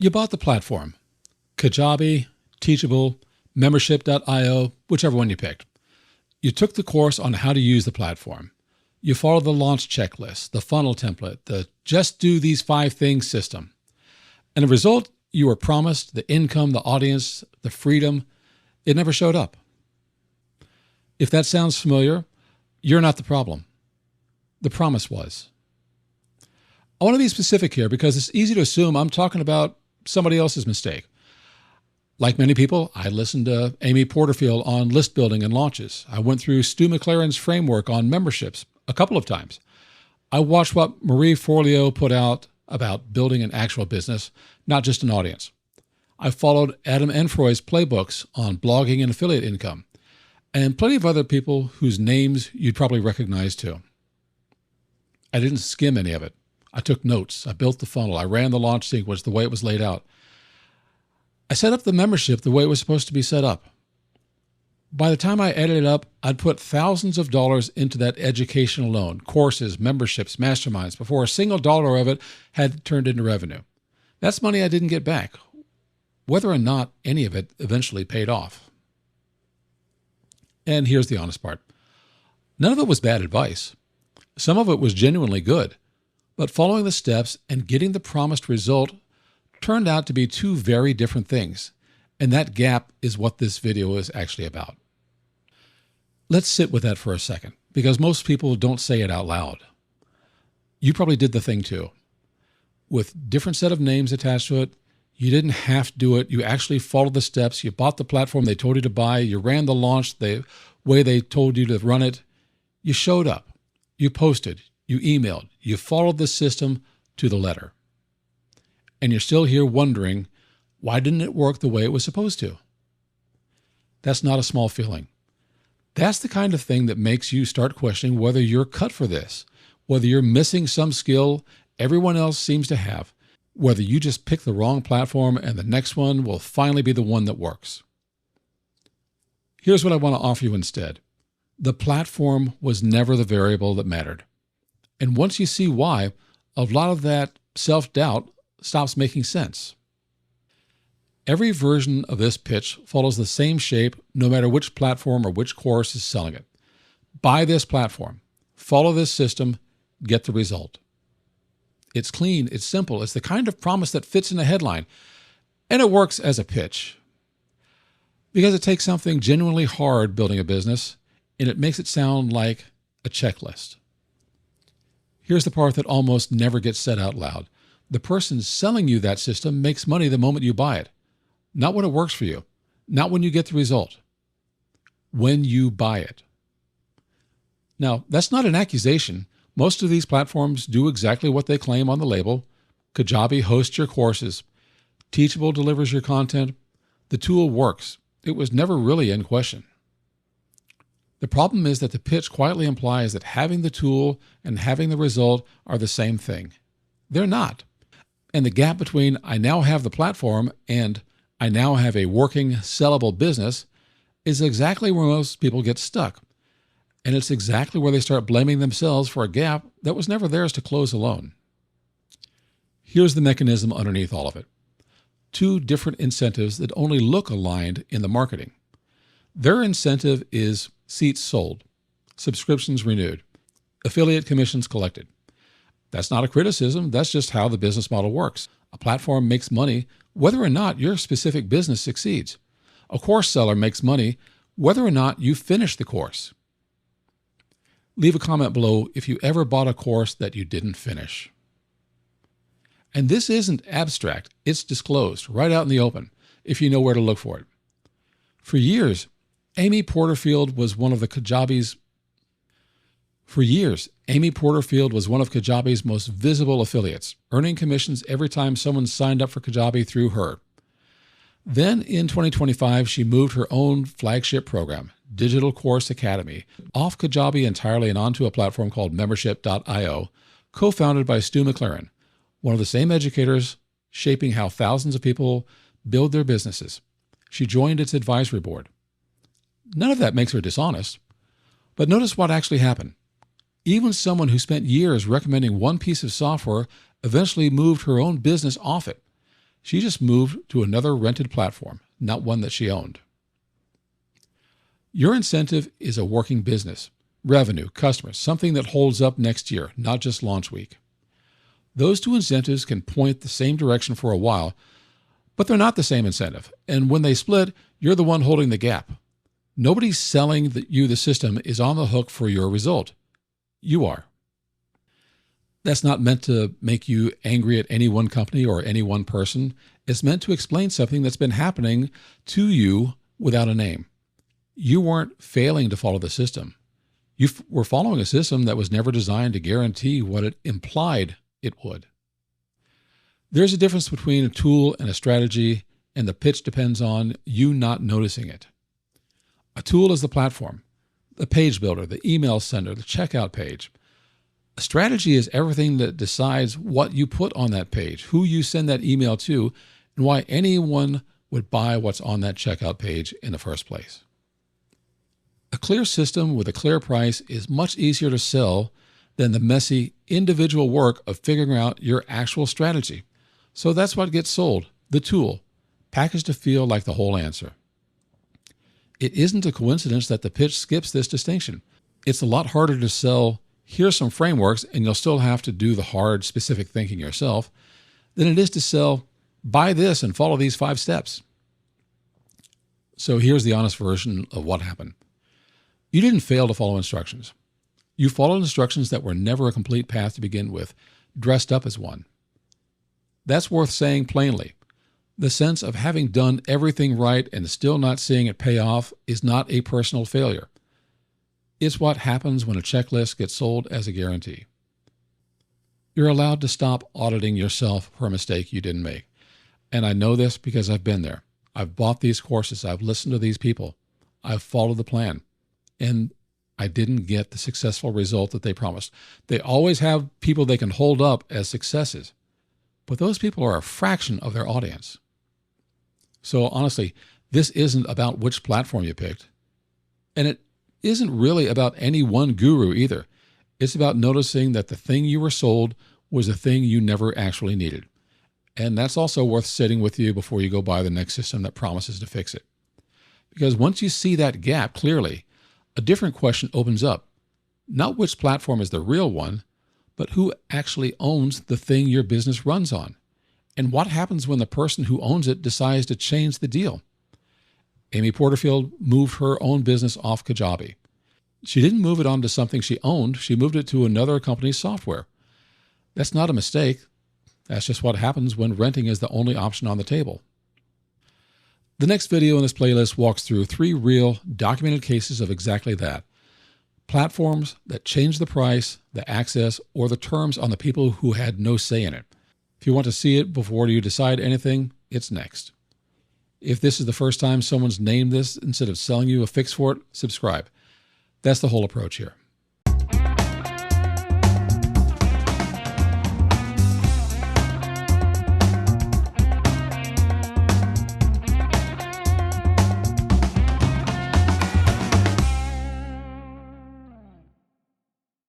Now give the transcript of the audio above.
You bought the platform, Kajabi, Teachable, Membership.io, whichever one you picked. You took the course on how to use the platform. You followed the launch checklist, the funnel template, the just do these 5 things system. And the result, you were promised the income, the audience, the freedom. It never showed up. If that sounds familiar, you're not the problem. The promise was. I want to be specific here because it's easy to assume I'm talking about somebody else's mistake. Like many people, I listened to Amy Porterfield on list building and launches. I went through Stu McLaren's framework on memberships a couple of times. I watched what Marie Forleo put out about building an actual business, not just an audience. I followed Adam Enfroy's playbooks on blogging and affiliate income, and plenty of other people whose names you'd probably recognize too. I didn't skim any of it. I took notes. I built the funnel. I ran the launch sequence the way it was laid out. I set up the membership the way it was supposed to be set up. By the time I added it up, I'd put thousands of dollars into that education alone, courses, memberships, masterminds, before a single dollar of it had turned into revenue. That's money I didn't get back, whether or not any of it eventually paid off. And here's the honest part. None of it was bad advice. Some of it was genuinely good, but following the steps and getting the promised result turned out to be 2 very different things, and that gap is what this video is actually about. Let's sit with that for a second, because most people don't say it out loud. You probably did the thing too. With different set of names attached to it, you didn't have to do it. You actually followed the steps. You bought the platform they told you to buy. You ran the launch the way they told you to run it. You showed up. You posted. You emailed. You followed the system to the letter. And you're still here wondering, why didn't it work the way it was supposed to? That's not a small feeling. That's the kind of thing that makes you start questioning whether you're cut for this, whether you're missing some skill everyone else seems to have, whether you just picked the wrong platform and the next one will finally be the one that works. Here's what I want to offer you instead. The platform was never the variable that mattered. And once you see why, a lot of that self-doubt stops making sense. Every version of this pitch follows the same shape no matter which platform or which course is selling it. Buy this platform, follow this system, get the result. It's clean, it's simple, it's the kind of promise that fits in a headline, and it works as a pitch. Because it takes something genuinely hard building a business, and it makes it sound like a checklist. Here's the part that almost never gets said out loud. The person selling you that system makes money the moment you buy it. Not when it works for you. Not when you get the result. When you buy it. Now, that's not an accusation. Most of these platforms do exactly what they claim on the label. Kajabi hosts your courses. Teachable delivers your content. The tool works. It was never really in question. The problem is that the pitch quietly implies that having the tool and having the result are the same thing. They're not. And the gap between I now have the platform and I now have a working, sellable business is exactly where most people get stuck. And it's exactly where they start blaming themselves for a gap that was never theirs to close alone. Here's the mechanism underneath all of it. 2 different incentives that only look aligned in the marketing. Their incentive is seats sold, subscriptions renewed, affiliate commissions collected. That's not a criticism, that's just how the business model works. A platform makes money whether or not your specific business succeeds. A course seller makes money whether or not you finish the course. Leave a comment below if you ever bought a course that you didn't finish. And this isn't abstract, it's disclosed right out in the open if you know where to look for it. For years, Amy Porterfield was one of Kajabi's most visible affiliates, earning commissions every time someone signed up for Kajabi through her. Then in 2025, she moved her own flagship program, Digital Course Academy, off Kajabi entirely and onto a platform called Membership.io, co-founded by Stu McLaren, one of the same educators shaping how thousands of people build their businesses. She joined its advisory board. None of that makes her dishonest, but notice what actually happened. Even someone who spent years recommending one piece of software eventually moved her own business off it. She just moved to another rented platform, not one that she owned. Your incentive is a working business, revenue, customers, something that holds up next year, not just launch week. Those two incentives can point the same direction for a while, but they're not the same incentive. And when they split, you're the one holding the gap. Nobody selling you the system is on the hook for your result. You are. That's not meant to make you angry at any one company or any one person. It's meant to explain something that's been happening to you without a name. You weren't failing to follow the system. You were following a system that was never designed to guarantee what it implied it would. There's a difference between a tool and a strategy, and the pitch depends on you not noticing it. A tool is the platform, the page builder, the email sender, the checkout page. A strategy is everything that decides what you put on that page, who you send that email to, and why anyone would buy what's on that checkout page in the first place. A clear system with a clear price is much easier to sell than the messy individual work of figuring out your actual strategy. So that's what gets sold, the tool, packaged to feel like the whole answer. It isn't a coincidence that the pitch skips this distinction. It's a lot harder to sell, here's some frameworks, and you'll still have to do the hard, specific thinking yourself, than it is to sell, buy this and follow these 5 steps. So here's the honest version of what happened. You didn't fail to follow instructions. You followed instructions that were never a complete path to begin with, dressed up as one. That's worth saying plainly. The sense of having done everything right and still not seeing it pay off is not a personal failure. It's what happens when a checklist gets sold as a guarantee. You're allowed to stop auditing yourself for a mistake you didn't make. And I know this because I've been there. I've bought these courses. I've listened to these people. I've followed the plan. And I didn't get the successful result that they promised. They always have people they can hold up as successes, but those people are a fraction of their audience. So honestly, this isn't about which platform you picked, and it isn't really about any one guru either. It's about noticing that the thing you were sold was a thing you never actually needed. And that's also worth sitting with you before you go buy the next system that promises to fix it. Because once you see that gap clearly, a different question opens up. Not which platform is the real one, but who actually owns the thing your business runs on? And what happens when the person who owns it decides to change the deal? Amy Porterfield moved her own business off Kajabi. She didn't move it onto something she owned. She moved it to another company's software. That's not a mistake. That's just what happens when renting is the only option on the table. The next video in this playlist walks through 3 real, documented cases of exactly that. Platforms that change the price, the access, or the terms on the people who had no say in it. If you want to see it before you decide anything, it's next. If this is the first time someone's named this instead of selling you a fix for it, subscribe. That's the whole approach here.